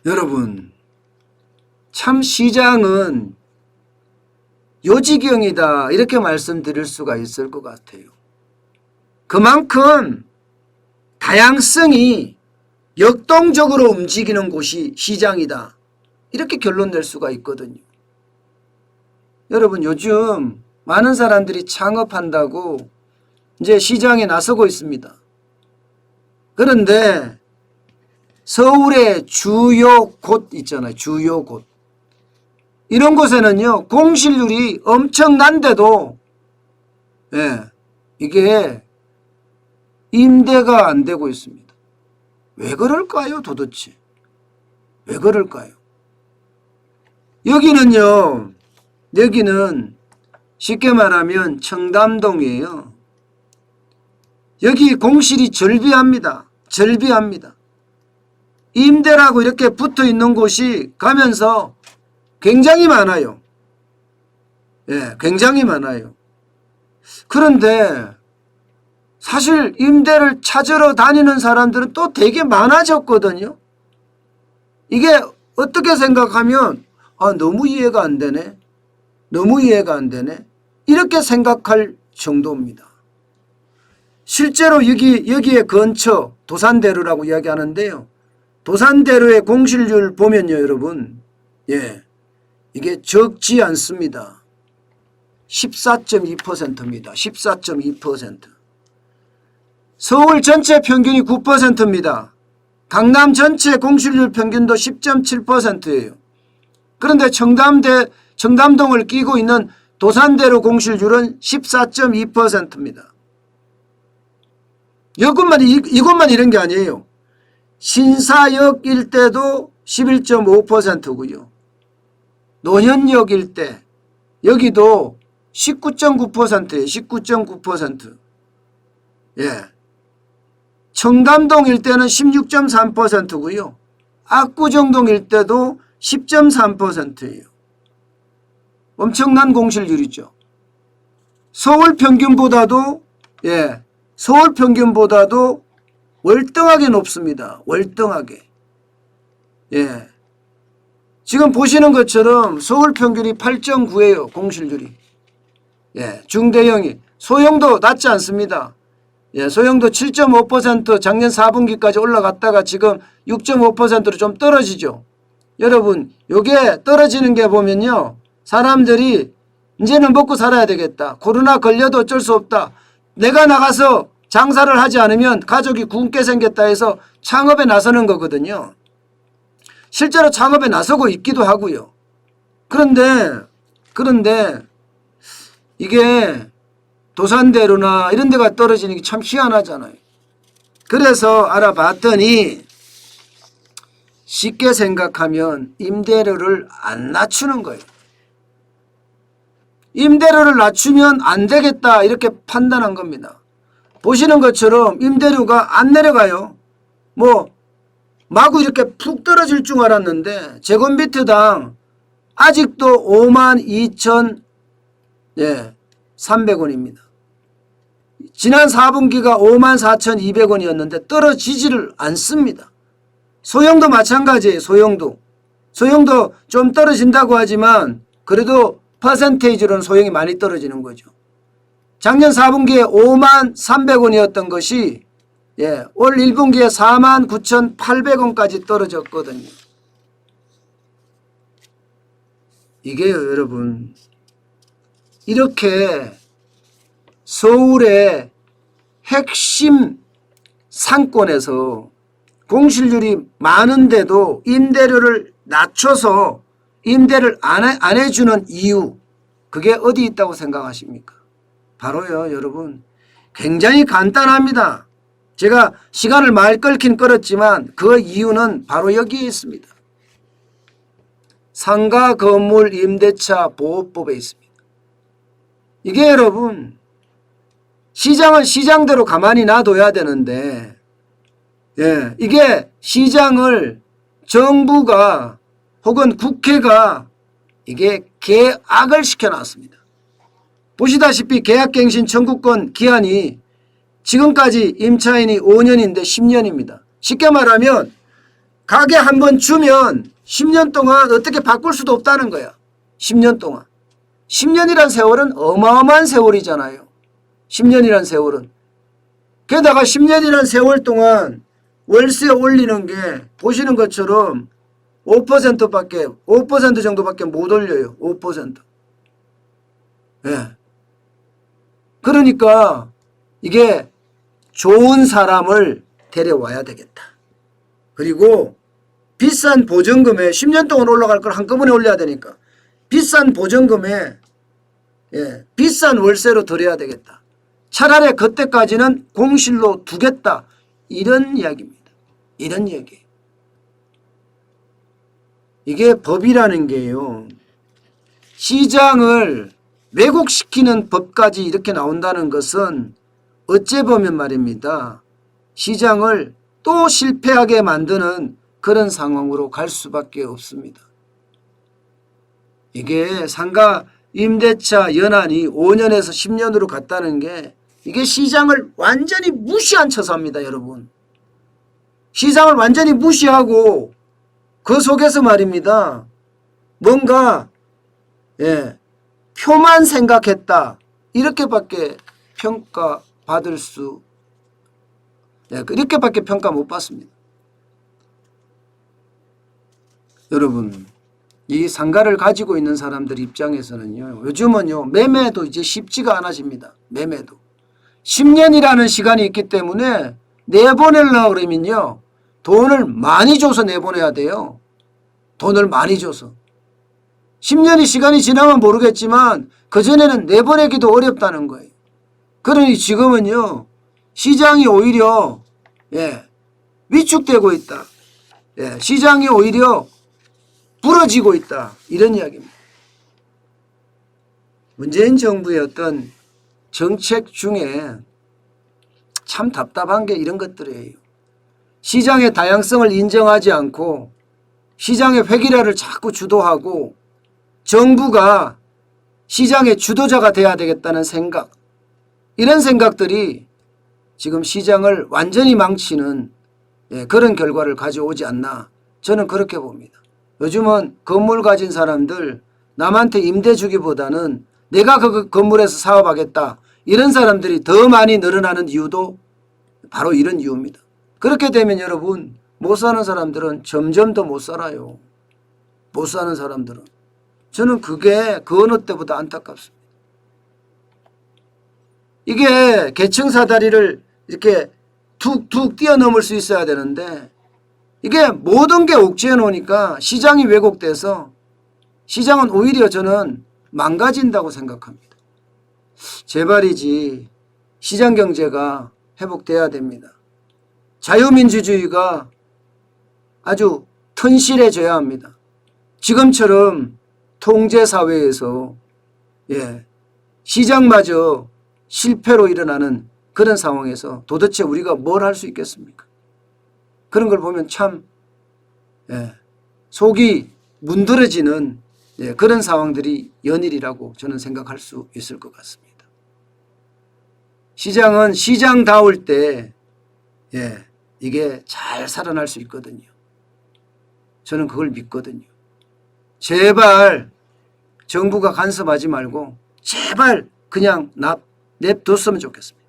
여러분, 참 시장은 요지경이다 이렇게 말씀드릴 수가 있을 것 같아요. 그만큼 다양성이 역동적으로 움직이는 곳이 시장이다 이렇게 결론 낼 수가 있거든요. 여러분, 요즘 많은 사람들이 창업한다고 이제 시장에 나서고 있습니다. 그런데 서울의 주요 곳 있잖아요. 주요 곳. 이런 곳에는요, 공실률이 엄청난데도, 이게 임대가 안 되고 있습니다. 왜 그럴까요, 도대체? 왜 그럴까요? 여기는 쉽게 말하면 청담동이에요. 여기 공실이 절비합니다. 임대라고 이렇게 붙어 있는 곳이 가면서 굉장히 많아요. 굉장히 많아요. 그런데 사실 임대를 찾으러 다니는 사람들은 또 되게 많아졌거든요. 이게 어떻게 생각하면 너무 이해가 안 되네. 이렇게 생각할 정도입니다. 실제로 여기에 근처 도산대로라고 이야기하는데요. 도산대로의 공실률 보면요, 여러분. 이게 적지 않습니다. 14.2%입니다. 14.2%. 서울 전체 평균이 9%입니다. 강남 전체 공실률 평균도 10.7%예요. 그런데 청담동을 끼고 있는 도산대로 공실률은 14.2%입니다. 이것만 이런 게 아니에요. 신사역 일대도 11.5%고요. 노현역 일대 여기도 19.9%예요. 19.9%. 청담동 일대는 16.3%고요. 압구정동 일대도 10.3%예요. 엄청난 공실률이죠. 서울 평균보다도 월등하게 높습니다. 월등하게. 지금 보시는 것처럼 서울 평균이 8.9예요. 공실률이. 중대형이. 소형도 낮지 않습니다. 소형도 7.5% 작년 4분기까지 올라갔다가 지금 6.5%로 좀 떨어지죠. 여러분, 요게 떨어지는 게 보면요, 사람들이 이제는 먹고 살아야 되겠다. 코로나 걸려도 어쩔 수 없다. 내가 나가서 장사를 하지 않으면 가족이 굶게 생겼다 해서 창업에 나서는 거거든요. 실제로 창업에 나서고 있기도 하고요. 그런데 이게 도산대로나 이런 데가 떨어지는 게 참 희한하잖아요. 그래서 알아봤더니 쉽게 생각하면 임대료를 안 낮추는 거예요. 임대료를 낮추면 안 되겠다 이렇게 판단한 겁니다. 보시는 것처럼 임대료가 안 내려가요. 마구 이렇게 푹 떨어질 줄 알았는데 제곱미터당 아직도 52,300원입니다. 지난 4분기가 54,200원이었는데 떨어지지를 않습니다. 소형도 마찬가지예요. 소형도 좀 떨어진다고 하지만 그래도 퍼센테이지로는 소형이 많이 떨어지는 거죠. 작년 4분기에 53,300원이었던 것이 올 1분기에 49,800원까지 떨어졌거든요. 이게요, 여러분, 이렇게 서울의 핵심 상권에서 공실률이 많은데도 임대료를 낮춰서 임대를 안 해주는 이유, 그게 어디 있다고 생각하십니까? 바로요, 여러분, 굉장히 간단합니다. 제가 시간을 많이 끌긴 끌었지만 그 이유는 바로 여기에 있습니다. 상가 건물 임대차 보호법에 있습니다. 이게 여러분, 시장은 시장대로 가만히 놔둬야 되는데 이게 시장을 정부가 혹은 국회가 이게 계약을 시켜놨습니다. 보시다시피 계약갱신 청구권 기한이 지금까지 임차인이 5년인데 10년입니다. 쉽게 말하면 가게 한 번 주면 10년 동안 어떻게 바꿀 수도 없다는 거야. 10년 동안. 10년이란 세월은 어마어마한 세월이잖아요. 10년이란 세월은. 게다가 10년이란 세월 동안 월세 올리는 게 보시는 것처럼 5% 정도밖에 못 올려요. 5%. 예. 그러니까 이게 좋은 사람을 데려와야 되겠다. 그리고 비싼 보증금에 10년 동안 올라갈 걸 한꺼번에 올려야 되니까 비싼 보증금에 비싼 월세로 들여야 되겠다. 차라리 그때까지는 공실로 두겠다. 이런 이야기입니다. 이런 얘기. 이게 법이라는 게요. 시장을 왜곡시키는 법까지 이렇게 나온다는 것은 어째 보면 말입니다. 시장을 또 실패하게 만드는 그런 상황으로 갈 수밖에 없습니다. 이게 상가 임대차 연한이 5년에서 10년으로 갔다는 게 이게 시장을 완전히 무시한 처사입니다. 여러분. 시장을 완전히 무시하고 그 속에서 말입니다. 뭔가 표만 생각했다. 이렇게밖에 평가받을 수 이렇게밖에 평가 못 받습니다. 여러분, 이 상가를 가지고 있는 사람들 입장에서는요. 요즘은요. 매매도 이제 쉽지가 않아집니다. 매매도. 10년이라는 시간이 있기 때문에 내보내려고 그러면요. 돈을 많이 줘서 내보내야 돼요. 돈을 많이 줘서. 10년이 시간이 지나면 모르겠지만 그전에는 내보내기도 어렵다는 거예요. 그러니 지금은요. 시장이 오히려 위축되고 있다. 시장이 오히려 부러지고 있다. 이런 이야기입니다. 문재인 정부의 어떤 정책 중에 참 답답한 게 이런 것들이에요. 시장의 다양성을 인정하지 않고 시장의 획일화를 자꾸 주도하고 정부가 시장의 주도자가 돼야 되겠다는 생각, 이런 생각들이 지금 시장을 완전히 망치는 그런 결과를 가져오지 않나, 저는 그렇게 봅니다. 요즘은 건물 가진 사람들 남한테 임대 주기보다는 내가 그 건물에서 사업하겠다, 이런 사람들이 더 많이 늘어나는 이유도 바로 이런 이유입니다. 그렇게 되면 여러분, 못 사는 사람들은 점점 더 못 살아요. 못 사는 사람들은. 저는 그게 그 어느 때보다 안타깝습니다. 이게 계층사다리를 이렇게 툭툭 뛰어넘을 수 있어야 되는데 이게 모든 게 옥죄해 놓으니까 시장이 왜곡돼서 시장은 오히려 저는 망가진다고 생각합니다. 제발이지 시장경제가 회복돼야 됩니다. 자유민주주의가 아주 튼실해져야 합니다. 지금처럼 통제사회에서 시장마저 실패로 일어나는 그런 상황에서 도대체 우리가 뭘 할 수 있겠습니까? 그런 걸 보면 참 속이 문드러지는 그런 상황들이 연일이라고 저는 생각할 수 있을 것 같습니다. 시장은 시장다울 때 이게 잘 살아날 수 있거든요. 저는 그걸 믿거든요. 제발 정부가 간섭하지 말고 제발 그냥 냅뒀으면 좋겠습니다.